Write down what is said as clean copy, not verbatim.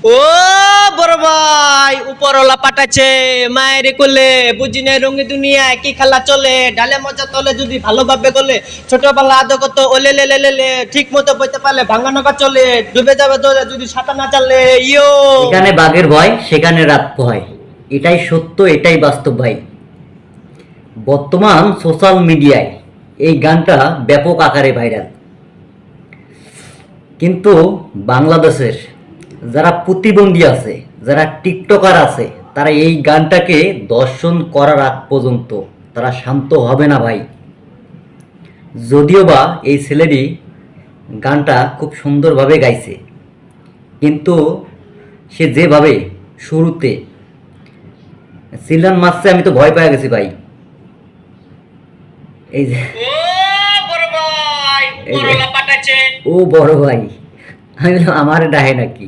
ও বড় ভাই, উপরওয়ালা পাঠাচ্ছে মায়ের কোলে, বুঝি নাই রঙে দুনিয়ায় কি খেলা চলে, ডালে মজা তলে যদি ভালোভাবে গলে, ছোটবেলা আদো কত ওলে লে লে লে লে, ঠিক মতো বইতে পারলে ভাঙা নৌকা চলে, ডুবে যাবে দোলে যদি সাঁতার না চালে। ইয়ো এখানে বাঘের ভয়, সেখানে রাত ভয়। এটাই সত্য, এটাই বাস্তব ভাই। বর্তমান সোশ্যাল মিডিয়ায় এই গানটা ব্যাপক আকারে ভাইরাল, কিন্তু বাংলাদেশের যারা প্রতিবন্ধী আছে, যারা টিকটকার আছে, তারা এই গানটাকে দর্শন করার আগ পর্যন্ত তারা শান্ত হবে না ভাই। যদিও বা এই ছেলেটি গানটা খুব সুন্দরভাবে গাইছে, কিন্তু সে যেভাবে শুরুতে চিল্লান মারছে, আমি তো ভয় পেয়ে গেছি ভাই। এই যে ও বড় ভাই, এই যে উপরওয়ালা পাঠাচ্ছে। ও বড় ভাই, আমি বললাম আমার ডাহে নাকি।